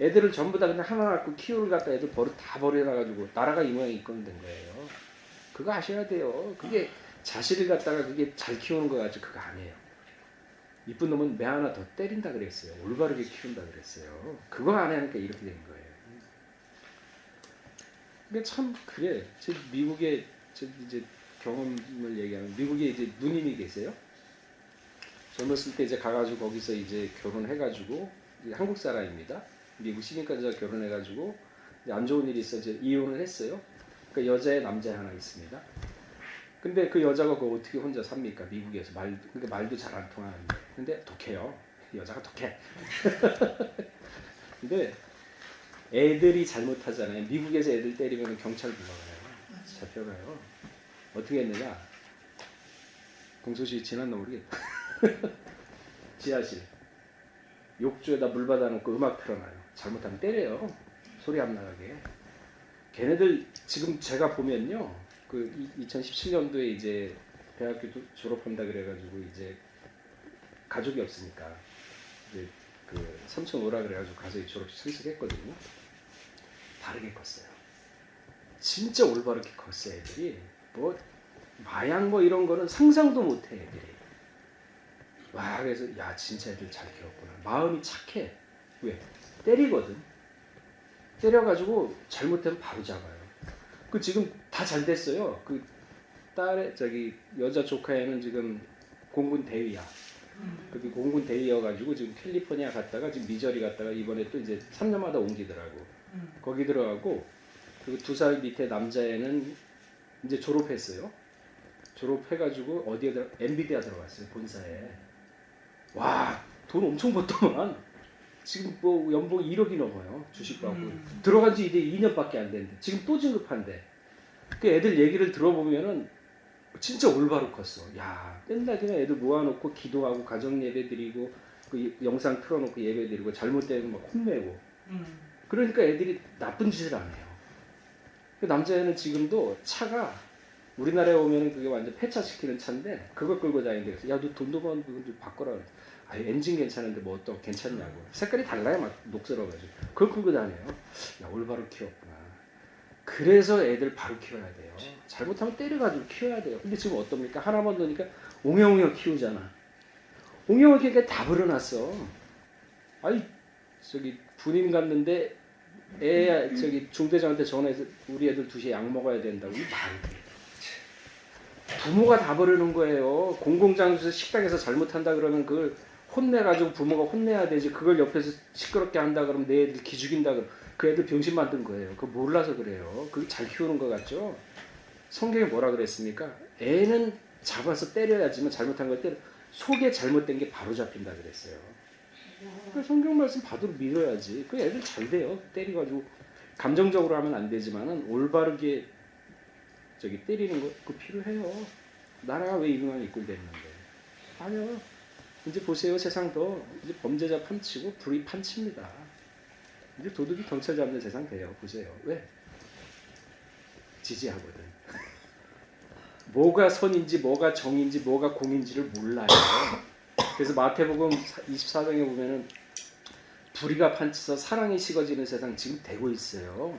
애들을 전부 다 그냥 하나 갖고 키우를 갖다 애들 다 버려놔가지고 나라가 이 모양이 있건 된 거예요. 그거 아셔야 돼요. 그게 자식을 갖다가 그게 잘 키우는 거 가지고 그거 아니에요. 이쁜 놈은 매 하나 더 때린다 그랬어요. 올바르게 키운다 그랬어요. 그거 안 하니까 이렇게 된 거예요. 근데 참 그래. 제 미국에 이제 경험을 얘기하면 미국에 이제 누님이 계세요. 젊었을 때 이제 가가지고 거기서 이제 결혼해가지고 이제 한국 사람입니다. 미국 시민까지 결혼해가지고 안 좋은 일이 있어 이제 이혼을 했어요. 그러니까 여자애 남자애 하나 있습니다. 근데 그 여자가 그 어떻게 혼자 삽니까? 미국에서 그러니까 말도 잘 안 통하는데. 근데 독해요. 여자가 독해. 근데 애들이 잘못하잖아요. 미국에서 애들 때리면 경찰 불러가요. 잡혀가요. 어떻게 했느냐? 공소시 지났나 모르겠다. 지하실 욕조에다 물 받아놓고 음악 틀어놔요. 잘못하면 때려요. 소리 안 나가게. 걔네들 지금 제가 보면요, 그 2017년도에 이제 대학교 졸업한다 그래가지고 이제 가족이 없으니까 이제 그 삼촌 오라 그래가지고 가서 졸업식 참석했거든요. 다르게 컸어요. 진짜 올바르게 컸어요. 애들이 뭐 마약 뭐 이런 거는 상상도 못해 애들이. 와, 그래서 야 진짜 애들 잘 키웠구나. 마음이 착해. 왜? 때리거든. 때려가지고 잘못하면 바로 잡아요. 그 지금 다 잘 됐어요. 그 딸의 저기 여자 조카애는 지금 공군 대위야. 그 공군 대위여가지고 지금 캘리포니아 갔다가 지금 미저리 갔다가 이번에 또 이제 3년마다 옮기더라고. 거기 들어가고 그리고 2살 밑에 남자애는 이제 졸업했어요. 졸업해가지고 어디에 엔비디아 들어갔어요. 본사에. 와, 돈 엄청 벌더만. 지금 뭐 연봉 1억이 넘어요. 주식 받고. 들어간 지 이제 2년밖에 안 됐는데 지금 또 진급한대. 그 애들 얘기를 들어보면은 진짜 올바로 컸어. 야, 맨날 그냥 애들 모아놓고 기도하고 가정 예배 드리고 그 영상 틀어놓고 예배 드리고 잘못되면 막 혼내고. 그러니까 애들이 나쁜 짓을 안 해요. 그 남자애는 지금도 차가 우리나라에 오면은 그게 완전 폐차시키는 차인데 그걸 끌고 다니는데 그래서 야, 너 돈도 버는 거 좀 바꿔라. 아, 엔진 괜찮은데 뭐 어떤 괜찮냐고. 색깔이 달라요. 막 녹슬어가지고. 그걸 끌고 다녀요. 야, 올바로 키웠구나. 그래서 애들 바로 키워야 돼요. 잘못하면 때려가지고 키워야 돼요. 근데 지금 어떻습니까? 하나만 넣으니까 옹영옹영 키우잖아. 옹영을 키우니까 다 불어났어. 아이, 저기 군인 갔는데 애 저기 중대장한테 전화해서 우리 애들 2시에 약 먹어야 된다고. 이 말이 돼. 부모가 다 버리는 거예요. 공공장소에서 식당에서 잘못한다 그러면 그걸 혼내가지고 부모가 혼내야 되지. 그걸 옆에서 시끄럽게 한다 그러면 내 애들 기죽인다 그러면 그 애들 병신 만든 거예요. 그거 몰라서 그래요. 그거 잘 키우는 것 같죠? 성경에 뭐라 그랬습니까? 애는 잡아서 때려야지만 잘못한 걸 때려. 속에 잘못된 게 바로 잡힌다 그랬어요. 그 성경 말씀 받으러 믿어야지. 그 애들 잘 돼요. 때리가지고 감정적으로 하면 안 되지만은 올바르게 저기 때리는 거 그거 필요해요. 나라가 왜 이동안 이꼴됐는데? 아니요. 이제 보세요. 세상도 이제 범죄자 판치고 불의 판칩니다. 이제 도둑이 경찰 잡는 세상 돼요. 보세요. 왜? 지지하거든. 뭐가 선인지 뭐가 정인지 뭐가 공인지를 몰라요. 그래서 마태복음 24장에 보면은 불의가 판치서 사랑이 식어지는 세상 지금 되고 있어요.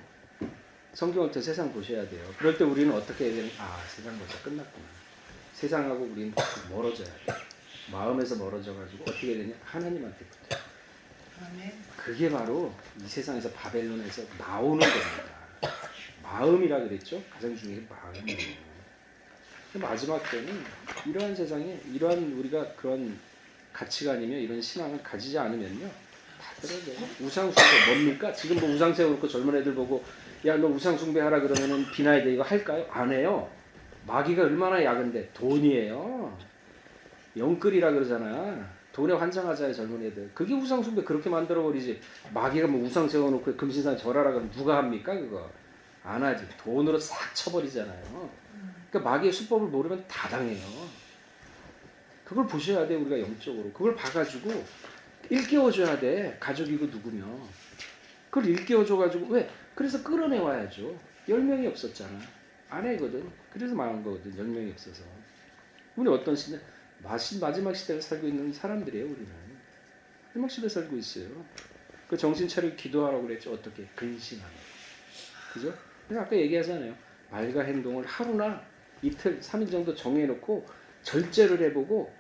성경을 더 세상 보셔야 돼요. 그럴 때 우리는 어떻게 해야 되는? 아, 세상 벌써 끝났구나. 세상하고 우리는 멀어져야 돼. 마음에서 멀어져가지고 어떻게 되냐? 하나님한테 붙어요. 그게 바로 이 세상에서 바벨론에서 나오는 겁니다. 마음이라 그랬죠? 가장 중요한 게 마음이에요. 마지막 때는 이러한 세상에 이러한 우리가 그런 가치관이며 이런 신앙을 가지지 않으면요. 다 떨어져요. 우상숭배 뭡니까? 지금 뭐 우상 세워놓고 젊은 애들 보고 야, 너 우상숭배하라 그러면은 비나야 돼. 이거 할까요? 안 해요. 마귀가 얼마나 약은데 돈이에요. 영끌이라 그러잖아. 돈에 환장하잖아요. 젊은 애들. 그게 우상숭배 그렇게 만들어버리지. 마귀가 뭐 우상 세워놓고 금신상 절하라 그러면 누가 합니까? 그거 안 하지. 돈으로 싹 쳐버리잖아요. 그러니까 마귀의 수법을 모르면 다 당해요. 그걸 보셔야 돼. 우리가 영적으로 그걸 봐가지고 일깨워줘야 돼. 가족이고 누구면 그걸 일깨워줘가지고 왜? 그래서 끌어내와야죠. 10명이 없었잖아. 아내거든. 그래서 망한 거거든. 10명이 없어서. 우리 어떤 시대 마지막 시대를 살고 있는 사람들이에요. 우리는 마지막 시대 살고 있어요. 그 정신 차리고 기도하라고 그랬죠. 어떻게? 근신하는. 그죠? 그래서 아까 얘기하잖아요. 말과 행동을 하루나 이틀, 3일 정도 정해놓고 절제를 해보고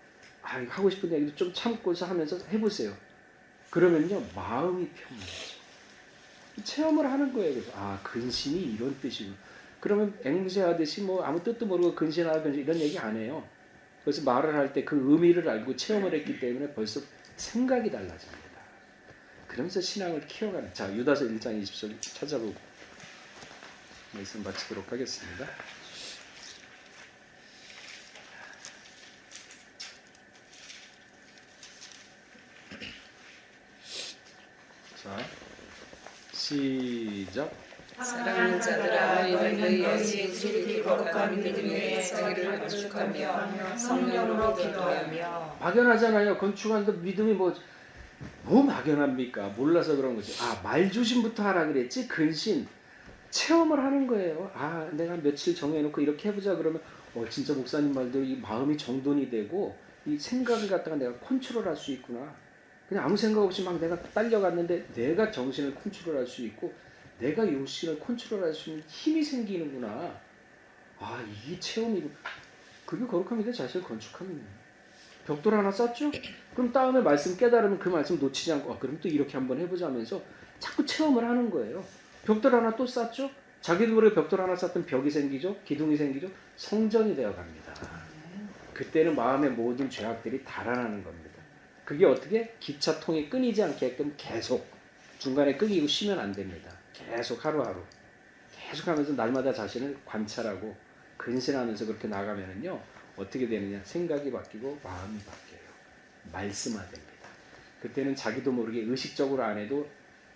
이거 하고 싶은 얘기도 좀 참고서 하면서 해보세요. 그러면요 마음이 평안해져. 체험을 하는 거예요. 그래서 근신이 이런 뜻이구나. 그러면 앵무새하듯이 뭐 아무 뜻도 모르고 근신하든지 이런 얘기 안 해요. 그래서 말을 할 때 그 의미를 알고 체험을 했기 때문에 벌써 생각이 달라집니다. 그러면서 신앙을 키워가는. 자, 유다서 1장 20절 찾아보고 말씀 마치도록 하겠습니다. 자, 시작. 사랑하는 자들아 너희는 여지 우리 거룩한 믿음의 자기를 건축하며 성령으로 기도하며. 막연하잖아요. 건축하는데 믿음이 뭐 막연합니까? 몰라서 그런 거지. 말조심부터 하라 그랬지. 근신 체험을 하는 거예요. 내가 며칠 정해놓고 이렇게 해보자 그러면 진짜 목사님 말대로 이 마음이 정돈이 되고 이 생각을 갖다가 내가 컨트롤할 수 있구나. 그냥 아무 생각 없이 막 내가 딸려갔는데 내가 정신을 컨트롤할 수 있고 내가 육신을 컨트롤할 수 있는 힘이 생기는구나. 이게 체험이고. 그게 거룩합니다. 자신을 건축합니다. 벽돌 하나 쌓죠? 그럼 다음에 말씀 깨달으면 그 말씀 놓치지 않고 그럼 또 이렇게 한번 해보자 하면서 자꾸 체험을 하는 거예요. 벽돌 하나 또 쌓죠? 자기도 모르게 벽돌 하나 쌓던 벽이 생기죠? 기둥이 생기죠? 성전이 되어갑니다. 그때는 마음의 모든 죄악들이 달아나는 겁니다. 그게 어떻게? 기차통이 끊이지 않게끔 계속 중간에 끊기고 쉬면 안 됩니다. 계속 하루하루 계속 하면서 날마다 자신을 관찰하고 근신하면서 그렇게 나가면은요 어떻게 되느냐? 생각이 바뀌고 마음이 바뀌어요. 말씀화됩니다. 그때는 자기도 모르게 의식적으로 안 해도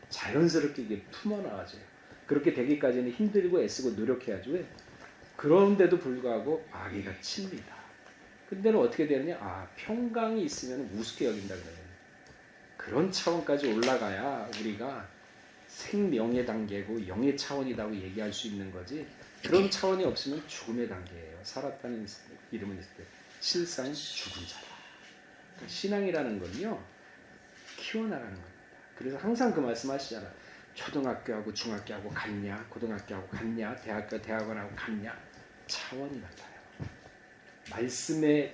자연스럽게 이게 품어나와져요. 그렇게 되기까지는 힘들고 애쓰고 노력해야죠. 왜? 그런데도 불구하고 마귀가 칩니다. 근데는 어떻게 되느냐? 평강이 있으면 우습게 여긴다 그래요. 그런 차원까지 올라가야 우리가 생명의 단계고 영의 차원이라고 얘기할 수 있는 거지. 그런 차원이 없으면 죽음의 단계예요. 살았다는 이름은 있을 때 실상 죽은 자다. 그러니까 신앙이라는 건요 키워나가는 겁니다. 그래서 항상 그 말씀하시잖아. 초등학교하고 중학교하고 같냐? 고등학교하고 같냐? 대학원하고 같냐? 차원이 같아요. 말씀의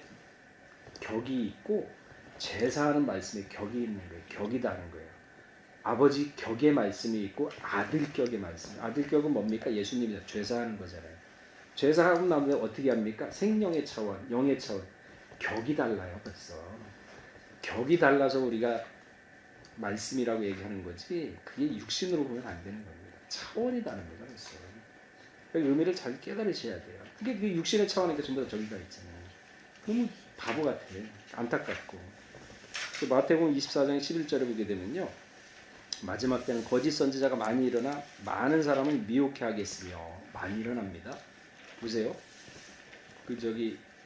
격이 있고 제사하는 말씀의 격이 있는 거예요. 격이 다른 거예요. 아버지 격의 말씀이 있고 아들 격의 말씀. 아들 격은 뭡니까? 예수님이 죄사하는 거잖아요. 죄사하고 나면 어떻게 합니까? 생명의 차원, 영의 차원. 격이 달라요. 벌써. 격이 달라서 우리가 말씀이라고 얘기하는 거지 그게 육신으로 보면 안 되는 겁니다. 차원이 다른 거죠. 벌써. 그 의미를 잘 깨달으셔야 돼요. 그게 육신의 차원이니까 전부 다 저기가 있잖아요. 너무 바보 같아. 안타깝고. 마태복음 24장 11절에 보게 되면요. 마지막 때는 거짓 선지자가 많이 일어나 많은 사람을 미혹해 하겠으며. 많이 일어납니다. 보세요.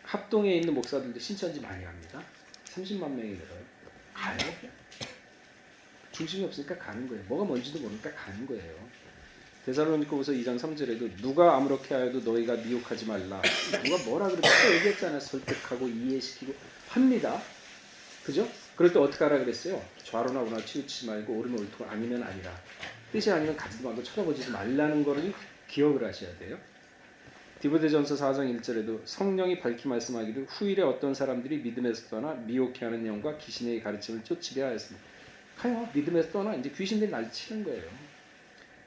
합동에 있는 목사들도 신천지 많이 갑니다. 30만 명이 들어요. 가요. 중심이 없으니까 가는 거예요. 뭐가 뭔지도 모르니까 가는 거예요. 데살로니가후서 2장 3절에도 누가 아무렇게 하여도 너희가 미혹하지 말라. 누가 뭐라 그러지? 또 얘기했잖아요. 설득하고 이해시키고 합니다. 그죠? 그럴 때 어떻게 하라 그랬어요? 좌로나 우나 치우치지 말고 옳으면 옳고 아니면 아니라. 뜻이 아니면 가지도 말고 쳐다보지도 말라는 거를 기억을 하셔야 돼요. 디모데전서 4장 1절에도 성령이 밝히 말씀하기를 후일에 어떤 사람들이 믿음에서 떠나 미혹해 하는 영과 귀신의 가르침을 쫓으려 하였습니다. 가요. 믿음에서 떠나 이제 귀신들이 날 치는 거예요.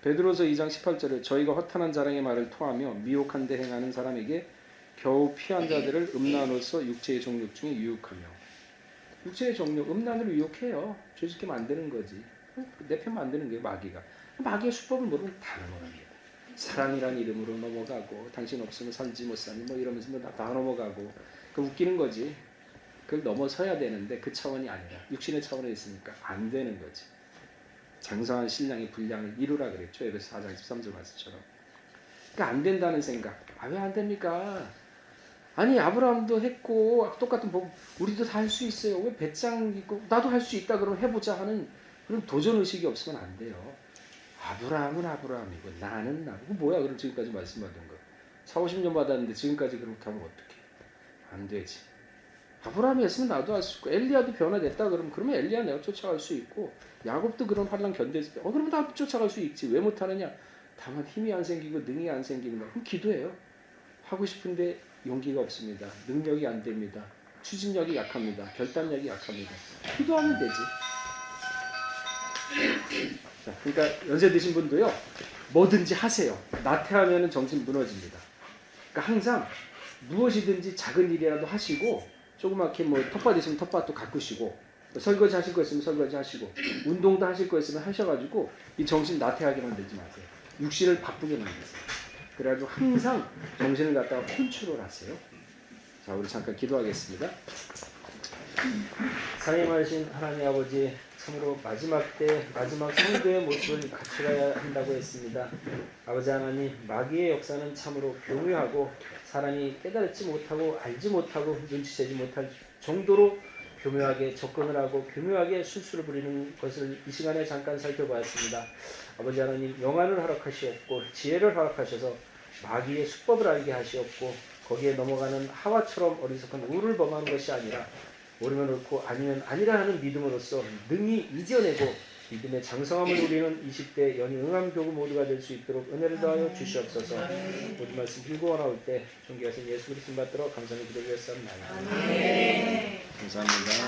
베드로서 2장 18절에 저희가 허탄한 자랑의 말을 토하며 미혹한 데 행하는 사람에게 겨우 피한 자들을 음란으로서 육체의 정욕 중에 유혹하며. 육체의 정욕, 음란으로 유혹해요. 죄짓게 만드는 거지. 내 편 만드는 거예요. 마귀가. 마귀의 수법을 모르면 다 넘어갑니다. 사랑이란 이름으로 넘어가고 당신 없으면 살지 못 사니 뭐 이러면서 다 넘어가고. 그 웃기는 거지. 그걸 넘어서야 되는데 그 차원이 아니라 육신의 차원에 있으니까 안 되는 거지. 장성한 신랑이 분량을 이루라 그랬죠. 에베소 4장 13절 말씀처럼. 그러니까 안 된다는 생각. 왜 안 됩니까? 아니 아브라함도 했고 똑같은 법 우리도 다 할 수 있어요. 왜 배짱 있고 나도 할 수 있다 그러면 해보자 하는 그런 도전 의식이 없으면 안 돼요. 아브라함은 아브라함이고 나는 나고 뭐야 그럼 지금까지 말씀하던 거 40-50년 받았는데 지금까지 그렇게 하면 어떡해. 안 되지. 아브라함이 했으면 나도 할 수 있고 엘리야도 변화됐다 그러면 엘리야 내가 쫓아갈 수 있고 야곱도 그런 환란 견뎠을 때 그러면 나도 쫓아갈 수 있지. 왜 못하느냐. 다만 힘이 안 생기고 능이 안 생기는 거. 그럼 기도해요. 하고 싶은데 용기가 없습니다. 능력이 안 됩니다. 추진력이 약합니다. 결단력이 약합니다. 기도하면 되지. 자, 그러니까 연세 드신 분도요. 뭐든지 하세요. 나태하면 정신 무너집니다. 그러니까 항상 무엇이든지 작은 일이라도 하시고 조그맣게 뭐 텃밭 있으면 텃밭도 가꾸시고 설거지 하실 거 있으면 설거지 하시고 운동도 하실 거 있으면 하셔가지고 이 정신 나태하게 만들지 마세요. 육신을 바쁘게 만드세요. 그래가지고 항상 정신을 갖다가 컨트롤 하세요. 자, 우리 잠깐 기도하겠습니다. 상임하신 하나님 아버지, 참으로 마지막 때 마지막 성도의 모습을 갖추어야 한다고 했습니다. 아버지 하나님, 마귀의 역사는 참으로 교묘하고 사람이 깨달지 못하고 알지 못하고 눈치채지 못할 정도로 교묘하게 접근을 하고 교묘하게 술수를 부리는 것을 이 시간에 잠깐 살펴보았습니다. 아버지 하나님, 영안을 허락하시옵고 지혜를 허락하셔서 마귀의 수법을 알게 하시옵고 거기에 넘어가는 하와처럼 어리석은 우를 범하는 것이 아니라 옳으면 옳고 아니면 아니라 하는 믿음으로써 능히 이겨내고 믿음의 장성함을 누리는 20대 연희 응암 교구 모두가 될 수 있도록 은혜를 더하여 주시옵소서. 모든 말씀 빌고 나올 때 존귀하신 예수 그리스도 받들어 감사를 기도드렸습니다. 감사합니다.